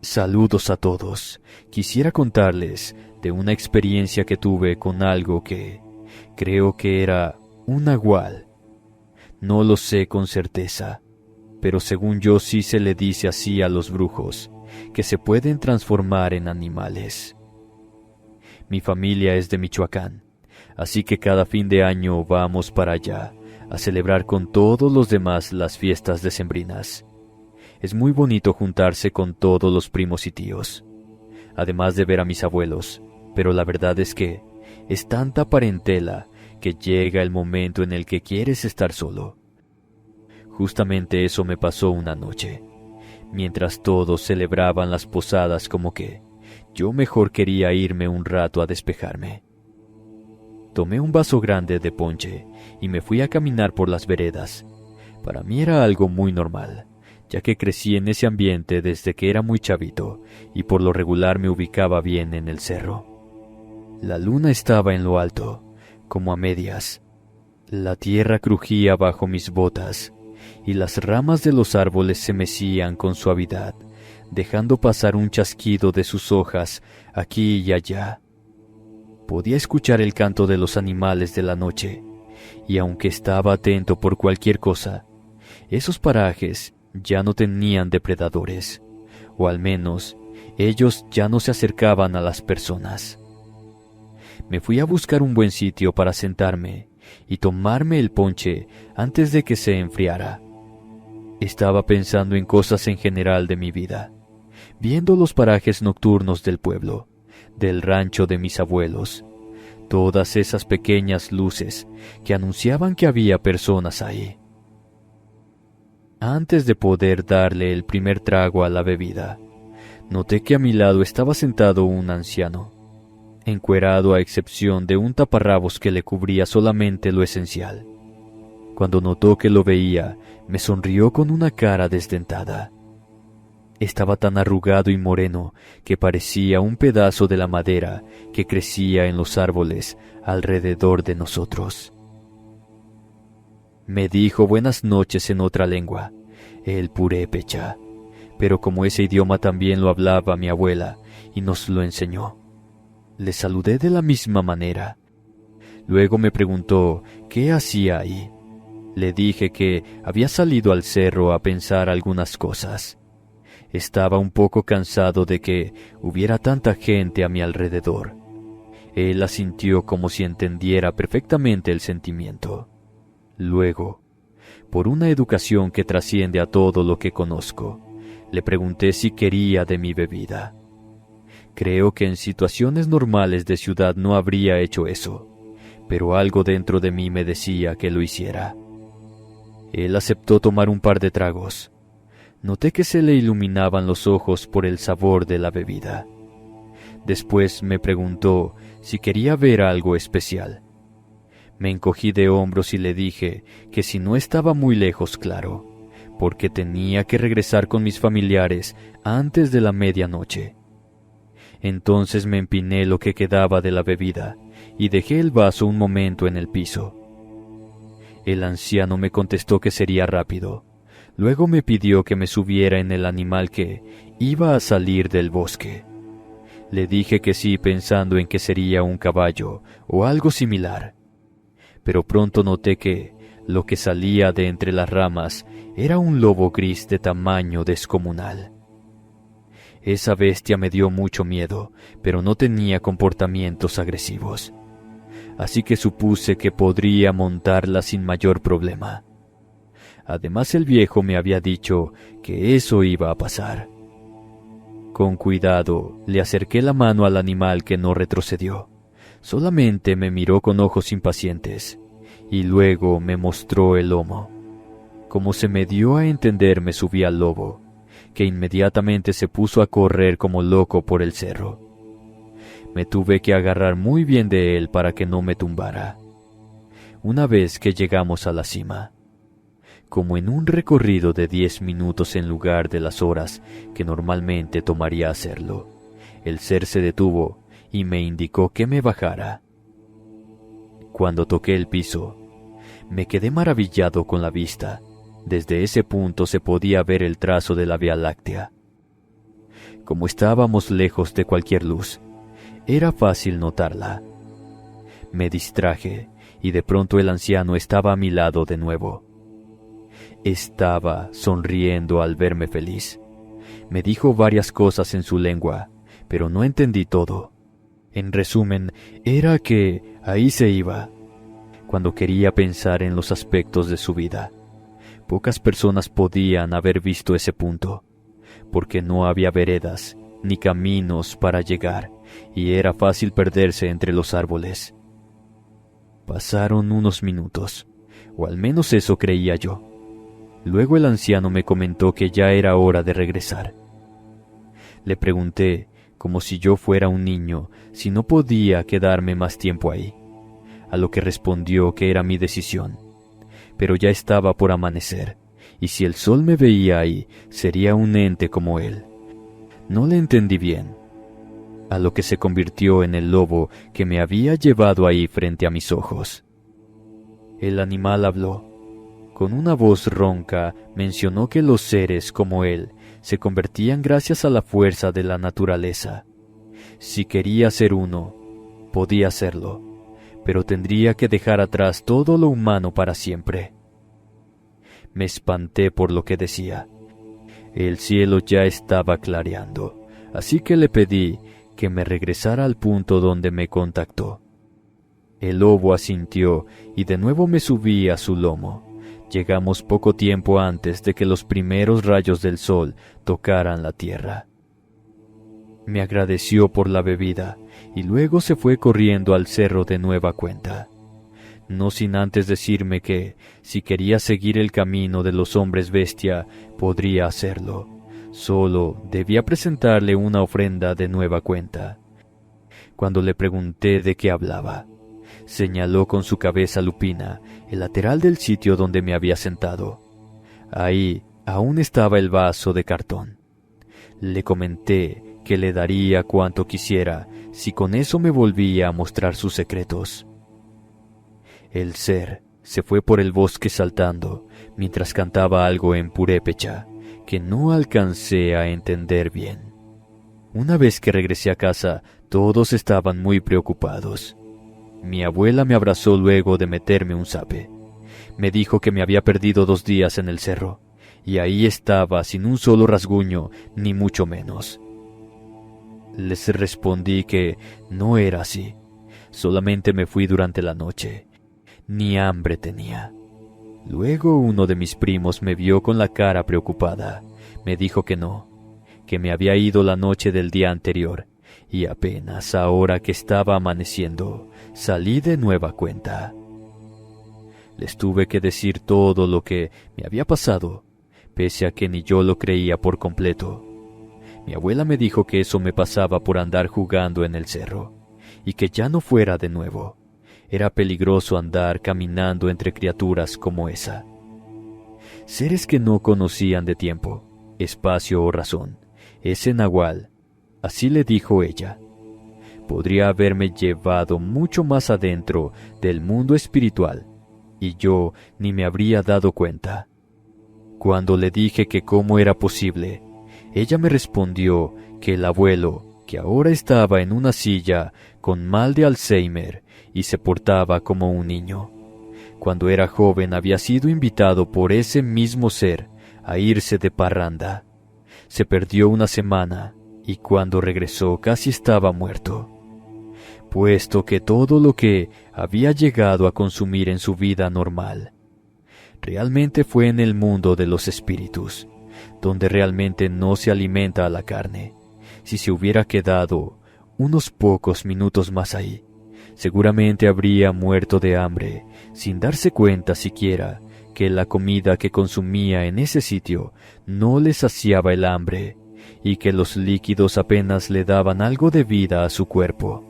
Saludos a todos. Quisiera contarles de una experiencia que tuve con algo que creo que era un nahual. No lo sé con certeza, pero según yo sí se le dice así a los brujos, que se pueden transformar en animales. Mi familia es de Michoacán, así que cada fin de año vamos para allá a celebrar con todos los demás las fiestas decembrinas. Es muy bonito juntarse con todos los primos y tíos, además de ver a mis abuelos, pero la verdad es que es tanta parentela que llega el momento en el que quieres estar solo. Justamente eso me pasó una noche, mientras todos celebraban las posadas, como que yo mejor quería irme un rato a despejarme. Tomé un vaso grande de ponche y me fui a caminar por las veredas. Para mí era algo muy normal, ya que crecí en ese ambiente desde que era muy chavito y por lo regular me ubicaba bien en el cerro. La luna estaba en lo alto, como a medias. La tierra crujía bajo mis botas y las ramas de los árboles se mecían con suavidad, dejando pasar un chasquido de sus hojas aquí y allá. Podía escuchar el canto de los animales de la noche, y aunque estaba atento por cualquier cosa, esos parajes ya no tenían depredadores, o al menos ellos ya no se acercaban a las personas. Me fui a buscar un buen sitio para sentarme y tomarme el ponche antes de que se enfriara. Estaba pensando en cosas en general de mi vida, viendo los parajes nocturnos del pueblo, del rancho de mis abuelos, todas esas pequeñas luces que anunciaban que había personas ahí. Antes de poder darle el primer trago a la bebida, noté que a mi lado estaba sentado un anciano, encuerado a excepción de un taparrabos que le cubría solamente lo esencial. Cuando notó que lo veía, me sonrió con una cara desdentada. Estaba tan arrugado y moreno que parecía un pedazo de la madera que crecía en los árboles alrededor de nosotros. Me dijo buenas noches en otra lengua, el purépecha, pero como ese idioma también lo hablaba mi abuela y nos lo enseñó. Le saludé de la misma manera. Luego me preguntó qué hacía ahí. Le dije que había salido al cerro a pensar algunas cosas. Estaba un poco cansado de que hubiera tanta gente a mi alrededor. Él asintió como si entendiera perfectamente el sentimiento. Luego, por una educación que trasciende a todo lo que conozco, le pregunté si quería de mi bebida. Creo que en situaciones normales de ciudad no habría hecho eso, pero algo dentro de mí me decía que lo hiciera. Él aceptó tomar un par de tragos. Noté que se le iluminaban los ojos por el sabor de la bebida. Después me preguntó si quería ver algo especial. Me encogí de hombros y le dije que si no estaba muy lejos, claro, porque tenía que regresar con mis familiares antes de la medianoche. Entonces me empiné lo que quedaba de la bebida y dejé el vaso un momento en el piso. El anciano me contestó que sería rápido. Luego me pidió que me subiera en el animal que iba a salir del bosque. Le dije que sí, pensando en que sería un caballo o algo similar. Pero pronto noté que lo que salía de entre las ramas era un lobo gris de tamaño descomunal. Esa bestia me dio mucho miedo, pero no tenía comportamientos agresivos. Así que supuse que podría montarla sin mayor problema. Además, el viejo me había dicho que eso iba a pasar. Con cuidado, le acerqué la mano al animal que no retrocedió. Solamente me miró con ojos impacientes y luego me mostró el lomo. Como se me dio a entender, me subí al lobo, que inmediatamente se puso a correr como loco por el cerro. Me tuve que agarrar muy bien de él para que no me tumbara. Una vez que llegamos a la cima, como en un recorrido de 10 minutos en lugar de las horas que normalmente tomaría hacerlo, el ser se detuvo y me indicó que me bajara. Cuando toqué el piso, me quedé maravillado con la vista. Desde ese punto se podía ver el trazo de la Vía Láctea. Como estábamos lejos de cualquier luz, era fácil notarla. Me distraje y de pronto el anciano estaba a mi lado de nuevo. Estaba sonriendo al verme feliz. Me dijo varias cosas en su lengua, pero no entendí todo. En resumen, era que ahí se iba. Cuando quería pensar en los aspectos de su vida, pocas personas podían haber visto ese punto, porque no había veredas ni caminos para llegar, y era fácil perderse entre los árboles. Pasaron unos minutos, o al menos eso creía yo. Luego el anciano me comentó que ya era hora de regresar. Le pregunté, como si yo fuera un niño, si no podía quedarme más tiempo ahí, a lo que respondió que era mi decisión. Pero ya estaba por amanecer, y si el sol me veía ahí, sería un ente como él. No le entendí bien, a lo que se convirtió en el lobo que me había llevado ahí frente a mis ojos. El animal habló. Con una voz ronca mencionó que los seres como él se convertían gracias a la fuerza de la naturaleza. Si quería ser uno, podía serlo, pero tendría que dejar atrás todo lo humano para siempre. Me espanté por lo que decía. El cielo ya estaba clareando, así que le pedí que me regresara al punto donde me contactó. El lobo asintió y de nuevo me subí a su lomo. Llegamos poco tiempo antes de que los primeros rayos del sol tocaran la tierra. Me agradeció por la bebida y luego se fue corriendo al cerro de nueva cuenta, no sin antes decirme que, si quería seguir el camino de los hombres bestia, podría hacerlo. Solo debía presentarle una ofrenda de nueva cuenta. Cuando le pregunté de qué hablaba, señaló con su cabeza lupina el lateral del sitio donde me había sentado. Ahí aún estaba el vaso de cartón. Le comenté que le daría cuanto quisiera si con eso me volvía a mostrar sus secretos. El ser se fue por el bosque saltando mientras cantaba algo en purépecha que no alcancé a entender bien. Una vez que regresé a casa, todos estaban muy preocupados. Mi abuela me abrazó luego de meterme un zape. Me dijo que me había perdido 2 días en el cerro, y ahí estaba sin un solo rasguño, ni mucho menos. Les respondí que no era así, solamente me fui durante la noche. Ni hambre tenía. Luego uno de mis primos me vio con la cara preocupada. Me dijo que no, que me había ido la noche del día anterior, y apenas ahora que estaba amaneciendo, salí de nueva cuenta. Les tuve que decir todo lo que me había pasado, pese a que ni yo lo creía por completo. Mi abuela me dijo que eso me pasaba por andar jugando en el cerro, y que ya no fuera de nuevo. Era peligroso andar caminando entre criaturas como esa. Seres que no conocían de tiempo, espacio o razón. Ese nahual, así le dijo ella, podría haberme llevado mucho más adentro del mundo espiritual, y yo ni me habría dado cuenta. Cuando le dije que cómo era posible, ella me respondió que el abuelo, que ahora estaba en una silla con mal de Alzheimer y se portaba como un niño, cuando era joven había sido invitado por ese mismo ser a irse de parranda. Se perdió una semana y cuando regresó casi estaba muerto, puesto que todo lo que había llegado a consumir en su vida normal realmente fue en el mundo de los espíritus, donde realmente no se alimenta a la carne. Si se hubiera quedado unos pocos minutos más ahí, seguramente habría muerto de hambre, sin darse cuenta siquiera que la comida que consumía en ese sitio no le saciaba el hambre y que los líquidos apenas le daban algo de vida a su cuerpo.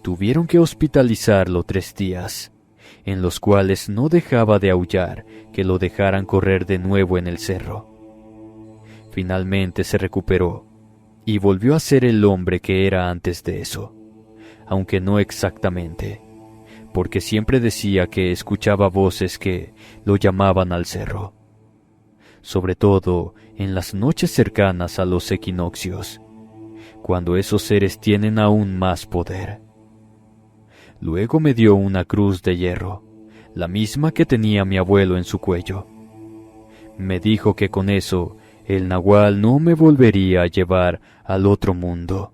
Tuvieron que hospitalizarlo 3 días, en los cuales no dejaba de aullar que lo dejaran correr de nuevo en el cerro. Finalmente se recuperó y volvió a ser el hombre que era antes de eso, aunque no exactamente, porque siempre decía que escuchaba voces que lo llamaban al cerro. sobre todo en las noches cercanas a los equinoccios, cuando esos seres tienen aún más poder. Luego me dio una cruz de hierro, la misma que tenía mi abuelo en su cuello. Me dijo que con eso el nahual no me volvería a llevar al otro mundo,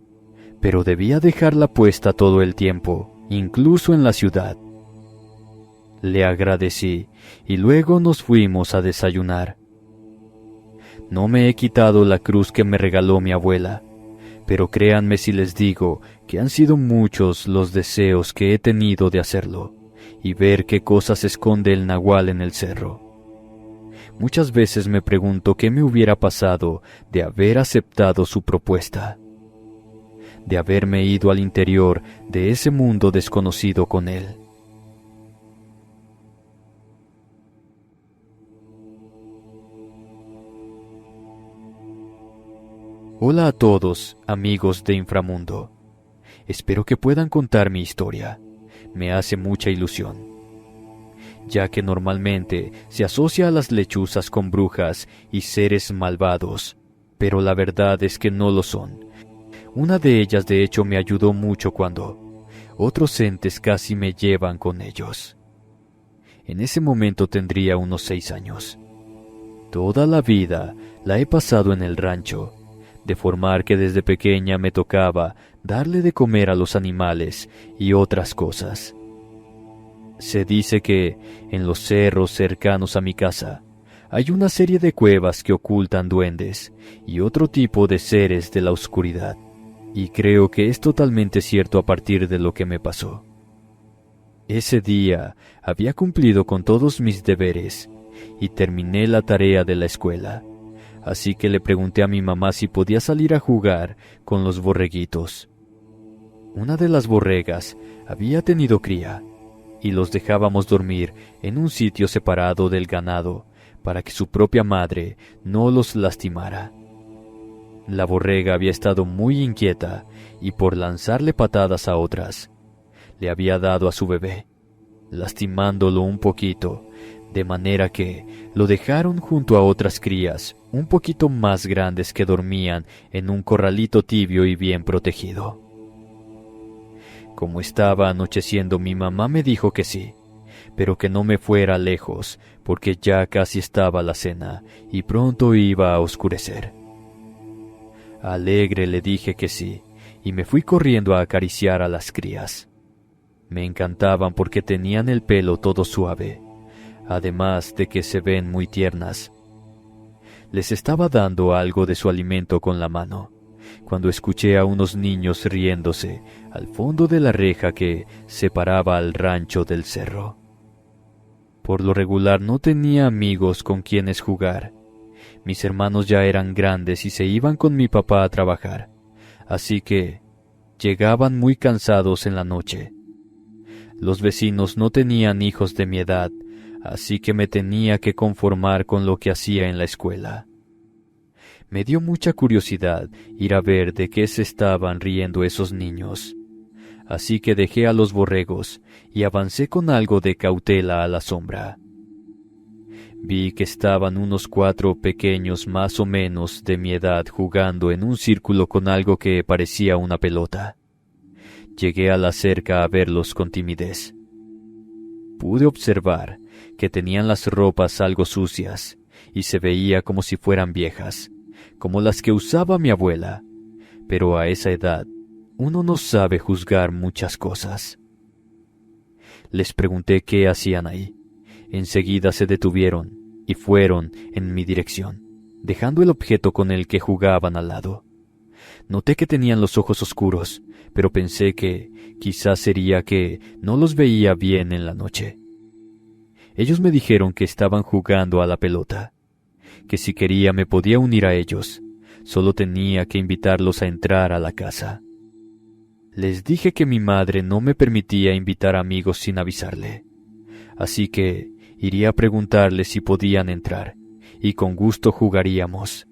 pero debía dejarla puesta todo el tiempo, incluso en la ciudad. Le agradecí y luego nos fuimos a desayunar. No me he quitado la cruz que me regaló mi abuela, pero créanme si les digo que han sido muchos los deseos que he tenido de hacerlo y ver qué cosas esconde el nahual en el cerro. Muchas veces me pregunto qué me hubiera pasado de haber aceptado su propuesta, de haberme ido al interior de ese mundo desconocido con él. Hola a todos, amigos de Inframundo. Espero que puedan contar mi historia. Me hace mucha ilusión, ya que normalmente se asocia a las lechuzas con brujas y seres malvados, pero la verdad es que no lo son. Una de ellas de hecho me ayudó mucho cuando otros entes casi me llevan con ellos. En ese momento tendría unos 6 años. Toda la vida la he pasado en el rancho, de formar que desde pequeña me tocaba darle de comer a los animales y otras cosas. Se dice que en los cerros cercanos a mi casa hay una serie de cuevas que ocultan duendes y otro tipo de seres de la oscuridad, y creo que es totalmente cierto a partir de lo que me pasó. Ese día había cumplido con todos mis deberes y terminé la tarea de la escuela. Así que le pregunté a mi mamá si podía salir a jugar con los borreguitos. Una de las borregas había tenido cría, y los dejábamos dormir en un sitio separado del ganado para que su propia madre no los lastimara. La borrega había estado muy inquieta y por lanzarle patadas a otras, le había dado a su bebé, lastimándolo un poquito, de manera que lo dejaron junto a otras crías un poquito más grandes que dormían en un corralito tibio y bien protegido. Como estaba anocheciendo, mi mamá me dijo que sí, pero que no me fuera lejos, porque ya casi estaba la cena y pronto iba a oscurecer. Alegre le dije que sí, y me fui corriendo a acariciar a las crías. Me encantaban porque tenían el pelo todo suave, además de que se ven muy tiernas. Les estaba dando algo de su alimento con la mano, cuando escuché a unos niños riéndose al fondo de la reja que separaba al rancho del cerro. Por lo regular no tenía amigos con quienes jugar. Mis hermanos ya eran grandes y se iban con mi papá a trabajar, así que llegaban muy cansados en la noche. Los vecinos no tenían hijos de mi edad, así que me tenía que conformar con lo que hacía en la escuela. Me dio mucha curiosidad ir a ver de qué se estaban riendo esos niños, así que dejé a los borregos y avancé con algo de cautela a la sombra. Vi que estaban unos 4 pequeños más o menos de mi edad jugando en un círculo con algo que parecía una pelota. Llegué a la cerca a verlos con timidez. Pude observar que tenían las ropas algo sucias y se veía como si fueran viejas, como las que usaba mi abuela, pero a esa edad uno no sabe juzgar muchas cosas. Les pregunté qué hacían ahí. Enseguida se detuvieron y fueron en mi dirección, dejando el objeto con el que jugaban al lado. Noté que tenían los ojos oscuros, pero pensé que quizás sería que no los veía bien en la noche. Ellos me dijeron que estaban jugando a la pelota, que si quería me podía unir a ellos, solo tenía que invitarlos a entrar a la casa. Les dije que mi madre no me permitía invitar amigos sin avisarle, así que iría a preguntarles si podían entrar, y con gusto jugaríamos.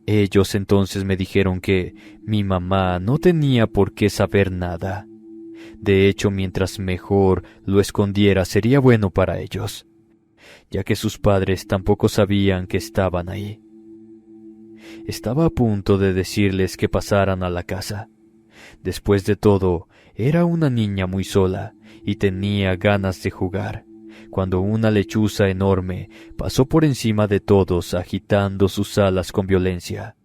Ellos entonces me dijeron que mi mamá no tenía por qué saber nada. De hecho, mientras mejor lo escondiera sería bueno para ellos, ya que sus padres tampoco sabían que estaban ahí. Estaba a punto de decirles que pasaran a la casa. Después de todo, era una niña muy sola y tenía ganas de jugar, cuando una lechuza enorme pasó por encima de todos agitando sus alas con violencia.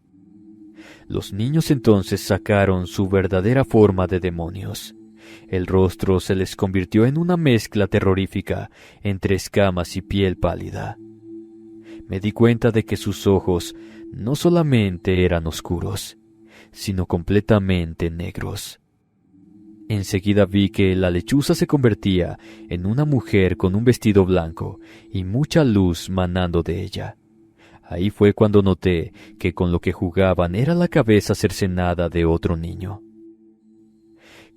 Los niños entonces sacaron su verdadera forma de demonios. El rostro se les convirtió en una mezcla terrorífica entre escamas y piel pálida. Me di cuenta de que sus ojos no solamente eran oscuros, sino completamente negros. Enseguida vi que la lechuza se convertía en una mujer con un vestido blanco y mucha luz manando de ella. Ahí fue cuando noté que con lo que jugaban era la cabeza cercenada de otro niño.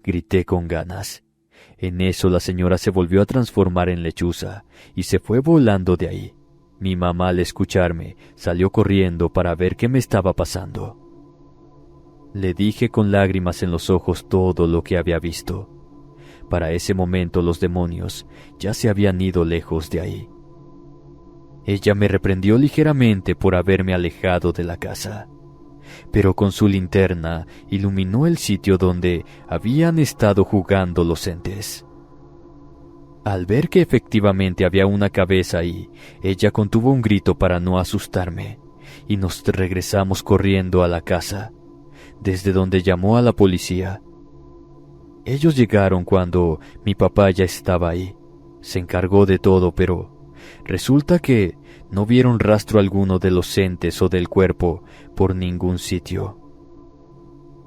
Grité con ganas. En eso la señora se volvió a transformar en lechuza y se fue volando de ahí. Mi mamá, al escucharme, salió corriendo para ver qué me estaba pasando. Le dije con lágrimas en los ojos todo lo que había visto. Para ese momento los demonios ya se habían ido lejos de ahí. Ella me reprendió ligeramente por haberme alejado de la casa, pero con su linterna iluminó el sitio donde habían estado jugando los entes. Al ver que efectivamente había una cabeza ahí, ella contuvo un grito para no asustarme, y nos regresamos corriendo a la casa, desde donde llamó a la policía. Ellos llegaron cuando mi papá ya estaba ahí. Se encargó de todo, pero resulta que no vieron rastro alguno de los entes o del cuerpo por ningún sitio.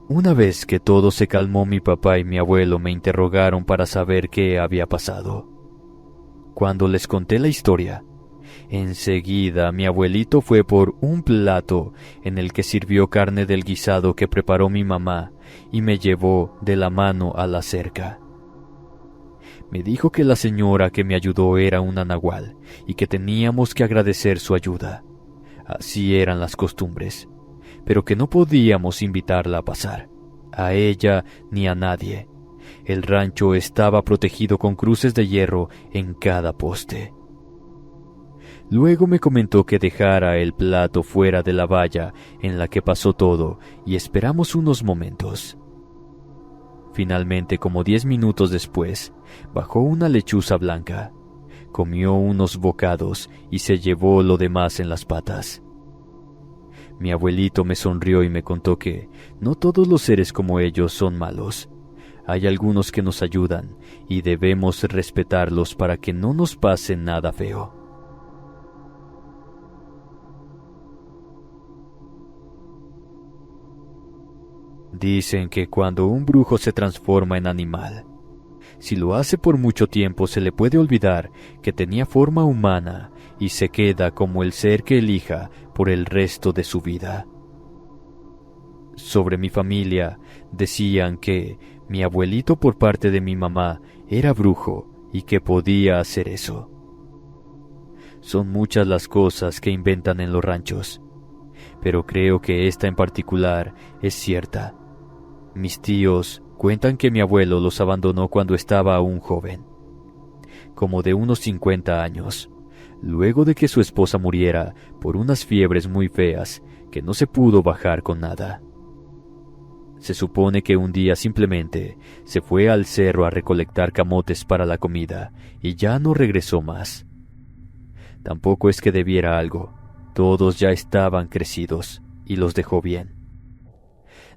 Una vez que todo se calmó, mi papá y mi abuelo me interrogaron para saber qué había pasado. Cuando les conté la historia, enseguida mi abuelito fue por un plato en el que sirvió carne del guisado que preparó mi mamá y me llevó de la mano a la cerca. Me dijo que la señora que me ayudó era una nahual y que teníamos que agradecer su ayuda. Así eran las costumbres, pero que no podíamos invitarla a pasar, a ella ni a nadie. El rancho estaba protegido con cruces de hierro en cada poste. Luego me comentó que dejara el plato fuera de la valla en la que pasó todo y esperamos unos momentos. Finalmente, como 10 minutos después, bajó una lechuza blanca, comió unos bocados y se llevó lo demás en las patas. Mi abuelito me sonrió y me contó que no todos los seres como ellos son malos. Hay algunos que nos ayudan y debemos respetarlos para que no nos pase nada feo. Dicen que cuando un brujo se transforma en animal, si lo hace por mucho tiempo se le puede olvidar que tenía forma humana y se queda como el ser que elija por el resto de su vida. Sobre mi familia decían que mi abuelito por parte de mi mamá era brujo y que podía hacer eso. Son muchas las cosas que inventan en los ranchos, pero creo que esta en particular es cierta. Mis tíos cuentan que mi abuelo los abandonó cuando estaba aún joven, como de unos 50 años, luego de que su esposa muriera por unas fiebres muy feas que no se pudo bajar con nada. Se supone que un día simplemente se fue al cerro a recolectar camotes para la comida y ya no regresó más. Tampoco es que debiera algo, todos ya estaban crecidos y los dejó bien.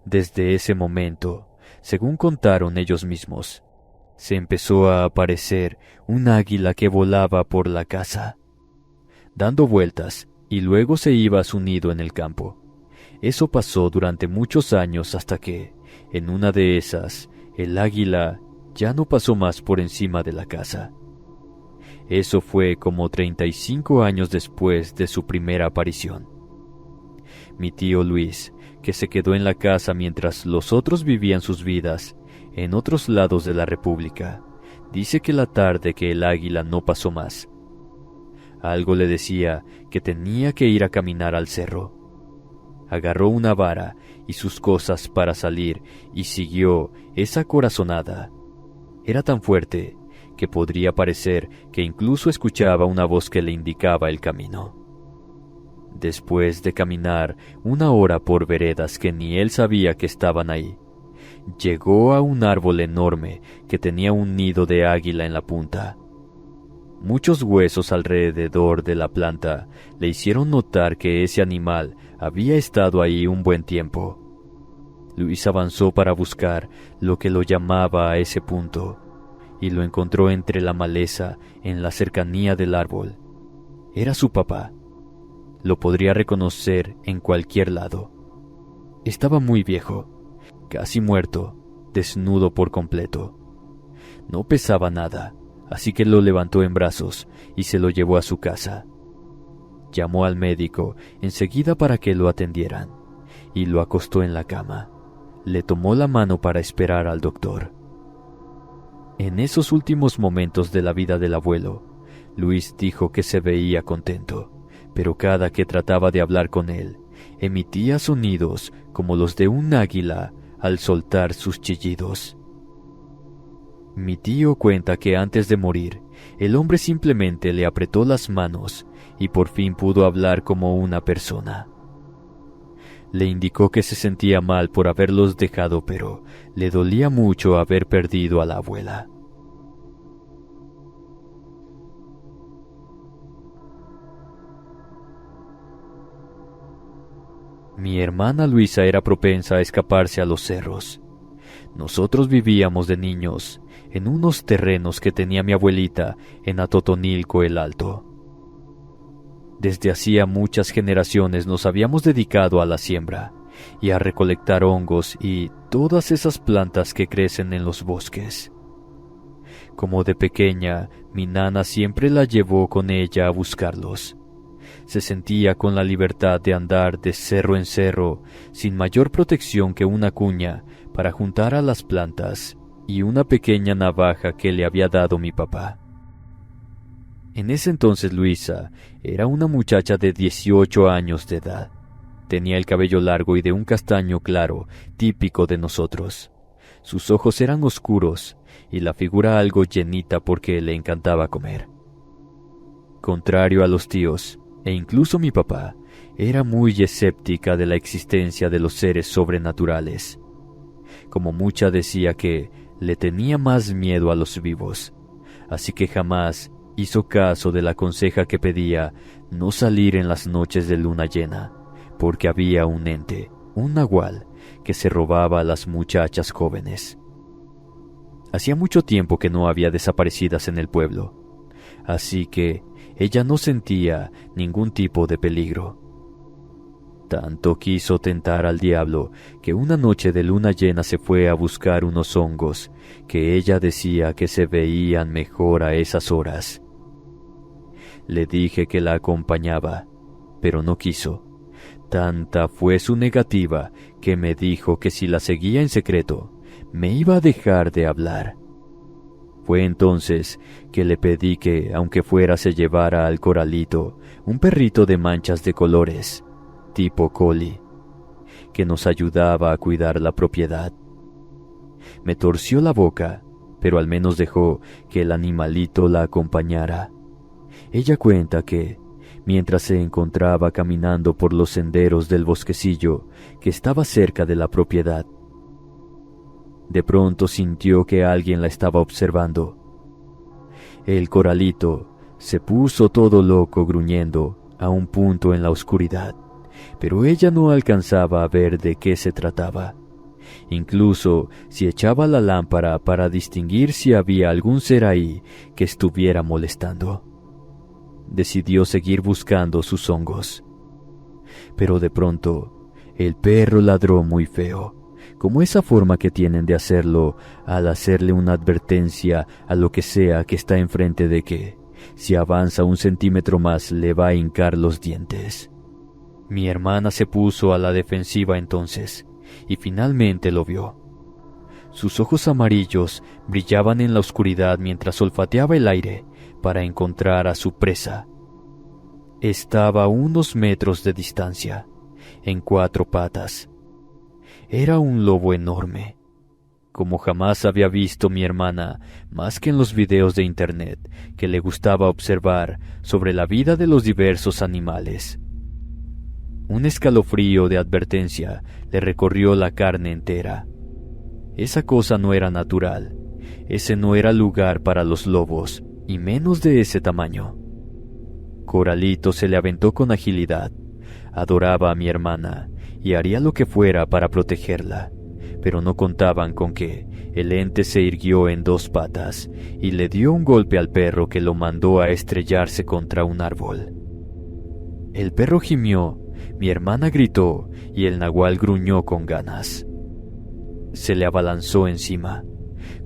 Desde ese momento, según contaron ellos mismos, se empezó a aparecer un águila que volaba por la casa, dando vueltas, y luego se iba a su nido en el campo. Eso pasó durante muchos años hasta que, en una de esas, el águila ya no pasó más por encima de la casa. Eso fue como 35 años después de su primera aparición. Mi tío Luis, que se quedó en la casa mientras los otros vivían sus vidas en otros lados de la República, dice que la tarde que el águila no pasó más, algo le decía que tenía que ir a caminar al cerro. Agarró una vara y sus cosas para salir y siguió esa corazonada. Era tan fuerte que podría parecer que incluso escuchaba una voz que le indicaba el camino. Después de caminar 1 hora por veredas que ni él sabía que estaban ahí, llegó a un árbol enorme que tenía un nido de águila en la punta. Muchos huesos alrededor de la planta le hicieron notar que ese animal había estado ahí un buen tiempo. Luis avanzó para buscar lo que lo llamaba a ese punto, y lo encontró entre la maleza en la cercanía del árbol. Era su papá. Lo podría reconocer en cualquier lado. Estaba muy viejo, casi muerto, desnudo por completo. No pesaba nada, así que lo levantó en brazos y se lo llevó a su casa. Llamó al médico enseguida para que lo atendieran y lo acostó en la cama. Le tomó la mano para esperar al doctor. En esos últimos momentos de la vida del abuelo, Luis dijo que se veía contento, pero cada que trataba de hablar con él, emitía sonidos como los de un águila al soltar sus chillidos. Mi tío cuenta que antes de morir, el hombre simplemente le apretó las manos y por fin pudo hablar como una persona. Le indicó que se sentía mal por haberlos dejado, pero le dolía mucho haber perdido a la abuela. Mi hermana Luisa era propensa a escaparse a los cerros. Nosotros vivíamos de niños en unos terrenos que tenía mi abuelita en Atotonilco el Alto. Desde hacía muchas generaciones nos habíamos dedicado a la siembra y a recolectar hongos y todas esas plantas que crecen en los bosques. Como de pequeña, mi nana siempre la llevó con ella a buscarlos. Se sentía con la libertad de andar de cerro en cerro, sin mayor protección que una cuña para juntar a las plantas y una pequeña navaja que le había dado mi papá. En ese entonces Luisa era una muchacha de 18 años de edad. Tenía el cabello largo y de un castaño claro, típico de nosotros. Sus ojos eran oscuros y la figura algo llenita porque le encantaba comer. Contrario a los tíos, e incluso mi papá, era muy escéptica de la existencia de los seres sobrenaturales. Como mucha decía que le tenía más miedo a los vivos, así que jamás hizo caso de la conseja que pedía no salir en las noches de luna llena, porque había un ente, un nahual, que se robaba a las muchachas jóvenes. Hacía mucho tiempo que no había desaparecidas en el pueblo, así que ella no sentía ningún tipo de peligro. Tanto quiso tentar al diablo que una noche de luna llena se fue a buscar unos hongos que ella decía que se veían mejor a esas horas. Le dije que la acompañaba, pero no quiso. Tanta fue su negativa que me dijo que si la seguía en secreto, me iba a dejar de hablar. Fue entonces que le pedí que, aunque fuera, se llevara al Coralito, un perrito de manchas de colores, tipo collie, que nos ayudaba a cuidar la propiedad. Me torció la boca, pero al menos dejó que el animalito la acompañara. Ella cuenta que, mientras se encontraba caminando por los senderos del bosquecillo que estaba cerca de la propiedad, de pronto sintió que alguien la estaba observando. El Coralito se puso todo loco gruñendo a un punto en la oscuridad, pero ella no alcanzaba a ver de qué se trataba. Incluso si echaba la lámpara para distinguir si había algún ser ahí que estuviera molestando. Decidió seguir buscando sus hongos. Pero de pronto, el perro ladró muy feo, como esa forma que tienen de hacerlo al hacerle una advertencia a lo que sea que está enfrente de que, si avanza 1 centímetro más, le va a hincar los dientes. Mi hermana se puso a la defensiva entonces, y finalmente lo vio. Sus ojos amarillos brillaban en la oscuridad mientras olfateaba el aire para encontrar a su presa. Estaba a unos metros de distancia, en 4 patas. Era un lobo enorme, como jamás había visto mi hermana, más que en los videos de internet que le gustaba observar sobre la vida de los diversos animales. Un escalofrío de advertencia le recorrió la carne entera. Esa cosa no era natural, ese no era lugar para los lobos, y menos de ese tamaño. Coralito se le aventó con agilidad. Adoraba a mi hermana y haría lo que fuera para protegerla, pero no contaban con que el ente se irguió en 2 patas y le dio un golpe al perro que lo mandó a estrellarse contra un árbol. El perro gimió, mi hermana gritó y el nahual gruñó con ganas. Se le abalanzó encima,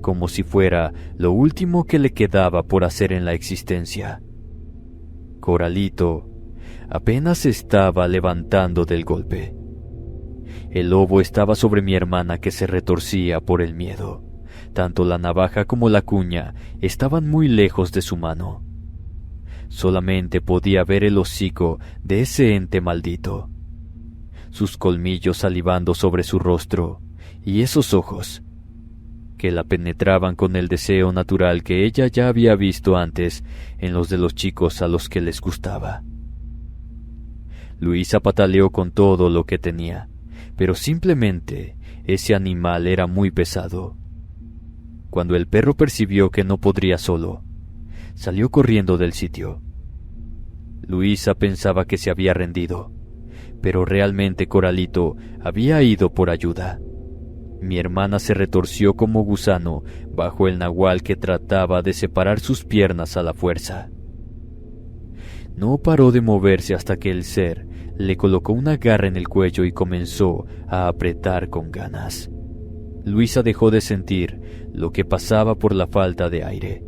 como si fuera lo último que le quedaba por hacer en la existencia. Coralito apenas se estaba levantando del golpe. El lobo estaba sobre mi hermana que se retorcía por el miedo. Tanto la navaja como la cuña estaban muy lejos de su mano. Solamente podía ver el hocico de ese ente maldito, sus colmillos salivando sobre su rostro y esos ojos que la penetraban con el deseo natural que ella ya había visto antes en los de los chicos a los que les gustaba. Luisa pataleó con todo lo que tenía, pero simplemente ese animal era muy pesado. Cuando el perro percibió que no podría solo, salió corriendo del sitio. Luisa pensaba que se había rendido, pero realmente Coralito había ido por ayuda. Mi hermana se retorció como gusano bajo el nahual que trataba de separar sus piernas a la fuerza. No paró de moverse hasta que el ser le colocó una garra en el cuello y comenzó a apretar con ganas. Luisa dejó de sentir lo que pasaba por la falta de aire.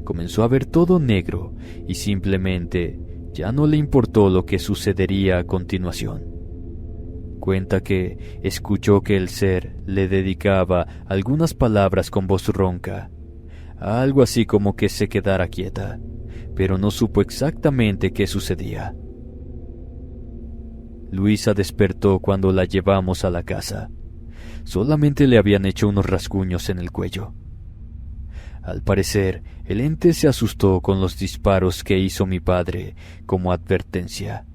Comenzó a ver todo negro y simplemente ya no le importó lo que sucedería a continuación. Cuenta que escuchó que el ser le dedicaba algunas palabras con voz ronca, algo así como que se quedara quieta, pero no supo exactamente qué sucedía. Luisa despertó cuando la llevamos a la casa. Solamente le habían hecho unos rasguños en el cuello. Al parecer, el ente se asustó con los disparos que hizo mi padre como advertencia,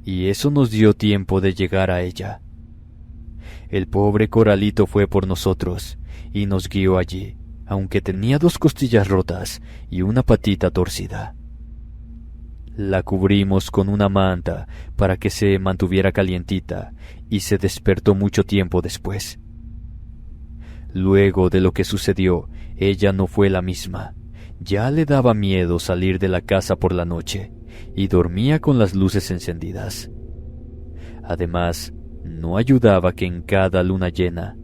y eso nos dio tiempo de llegar a ella. El pobre Coralito fue por nosotros y nos guió allí, aunque tenía 2 costillas rotas y una patita torcida. La cubrimos con una manta para que se mantuviera calientita y se despertó mucho tiempo después. Luego de lo que sucedió, ella no fue la misma. Ya le daba miedo salir de la casa por la noche y dormía con las luces encendidas. Además, no ayudaba que en cada luna llena,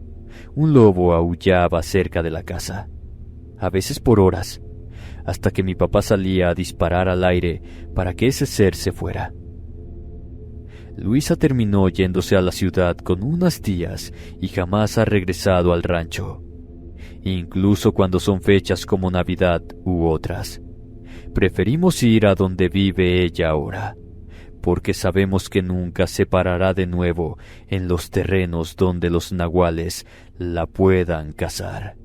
un lobo aullaba cerca de la casa, a veces por horas, hasta que mi papá salía a disparar al aire para que ese ser se fuera. Luisa terminó yéndose a la ciudad con unas tías y jamás ha regresado al rancho, incluso cuando son fechas como Navidad u otras. Preferimos ir a donde vive ella ahora, porque sabemos que nunca se parará de nuevo en los terrenos donde los nahuales la puedan cazar.